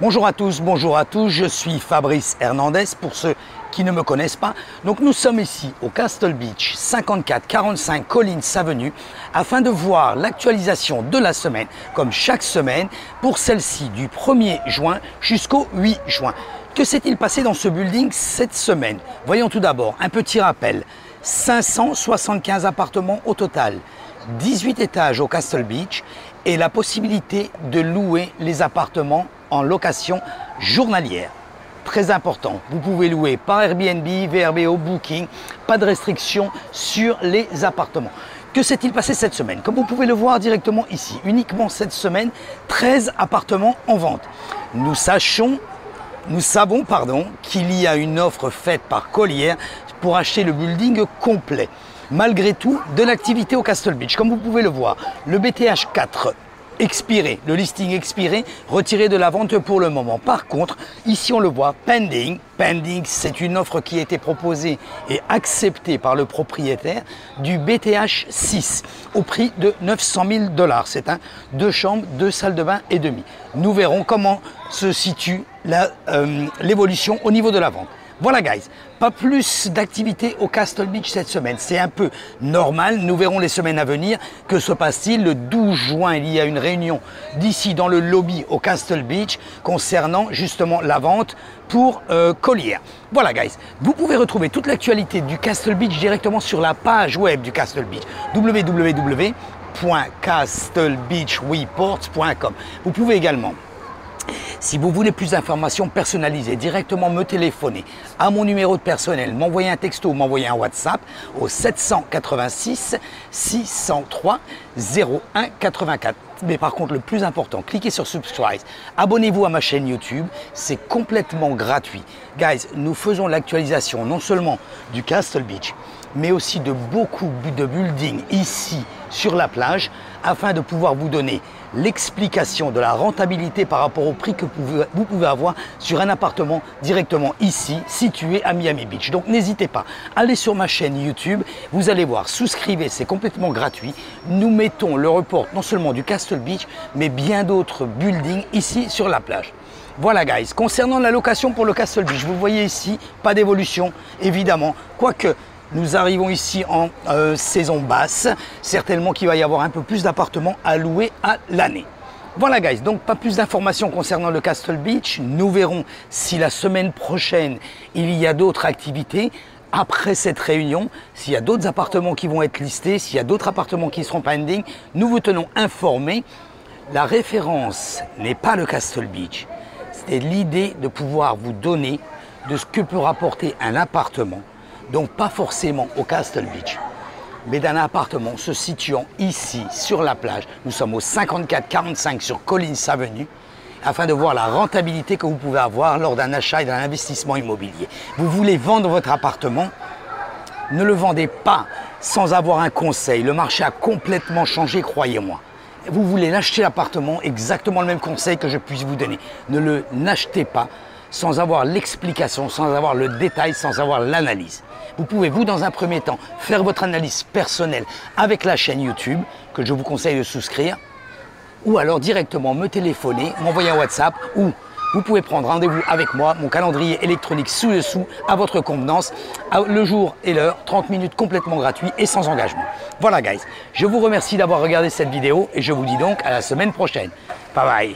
Bonjour à tous, je suis Fabrice Hernandez pour ceux qui ne me connaissent pas. Donc nous sommes ici au Castle Beach 5445 Collins Avenue afin de voir l'actualisation de la semaine comme chaque semaine pour celle-ci du 1er juin jusqu'au 8 juin. Que s'est-il passé dans ce building cette semaine? Voyons tout d'abord un petit rappel. 575 appartements au total, 18 étages au Castle Beach et la possibilité de louer les appartements en location journalière. Très important, vous pouvez louer par Airbnb, VRBO, Booking, pas de restriction sur les appartements. Que s'est-il passé cette semaine? Comme vous pouvez le voir directement ici, uniquement cette semaine, 13 appartements en vente. Nous savons qu'il y a une offre faite par Colliers pour acheter le building complet. Malgré tout, de l'activité au Castle Beach. Comme vous pouvez le voir, le BTH 4 expiré, le listing expiré, retiré de la vente pour le moment. Par contre, ici on le voit, pending. Pending, c'est une offre qui a été proposée et acceptée par le propriétaire du BTH 6 au prix de 900 000 $. C'est un 2 chambres, 2 salles de bain et demi. Nous verrons comment se situe l'évolution au niveau de la vente. Voilà guys, pas plus d'activité au Castle Beach cette semaine, c'est un peu normal, nous verrons les semaines à venir. Que se passe-t-il? Le 12 juin, il y a une réunion d'ici dans le lobby au Castle Beach concernant justement la vente pour Colliers. Voilà guys, vous pouvez retrouver toute l'actualité du Castle Beach directement sur la page web du Castle Beach, www.castlebeachreports.com. Vous pouvez également, si vous voulez plus d'informations personnalisées, directement me téléphoner à mon numéro de personnel, m'envoyer un texto ou m'envoyer un WhatsApp au 786 603 01 84. Mais par contre, le plus important, cliquez sur Subscribe, abonnez-vous à ma chaîne YouTube, c'est complètement gratuit. Guys, nous faisons l'actualisation non seulement du Castle Beach, mais aussi de beaucoup de buildings ici sur la plage afin de pouvoir vous donner l'explication de la rentabilité par rapport au prix que vous pouvez avoir sur un appartement directement ici, situé à Miami Beach. Donc n'hésitez pas, allez sur ma chaîne YouTube, vous allez voir, souscrivez, c'est complètement gratuit. Nous mettons le report non seulement du Castle Beach, mais bien d'autres buildings ici sur la plage. Voilà guys, concernant la location pour le Castle Beach, vous voyez ici, pas d'évolution évidemment, quoique nous arrivons ici en saison basse, certainement qu'il va y avoir un peu plus d'appartements à louer à l'année. Voilà guys, donc pas plus d'informations concernant le Castle Beach. Nous verrons si la semaine prochaine il y a d'autres activités. Après cette réunion, s'il y a d'autres appartements qui vont être listés, s'il y a d'autres appartements qui seront pending, nous vous tenons informés. La référence n'est pas le Castle Beach, c'est l'idée de pouvoir vous donner de ce que peut rapporter un appartement. Donc pas forcément au Castle Beach, mais d'un appartement se situant ici sur la plage. Nous sommes au 5445 sur Collins Avenue, afin de voir la rentabilité que vous pouvez avoir lors d'un achat et d'un investissement immobilier. Vous voulez vendre votre appartement? Ne le vendez pas sans avoir un conseil. Le marché a complètement changé, croyez-moi. Vous voulez l'acheter l'appartement, exactement le même conseil que je puisse vous donner. Ne le n'achetez pas sans avoir l'explication, sans avoir le détail, sans avoir l'analyse. Vous pouvez, vous, dans un premier temps, faire votre analyse personnelle avec la chaîne YouTube, que je vous conseille de souscrire, ou alors directement me téléphoner, m'envoyer un WhatsApp, ou vous pouvez prendre rendez-vous avec moi, mon calendrier électronique sous-dessous, à votre convenance, le jour et l'heure, 30 minutes complètement gratuit et sans engagement. Voilà guys, je vous remercie d'avoir regardé cette vidéo et je vous dis donc à la semaine prochaine. Bye bye.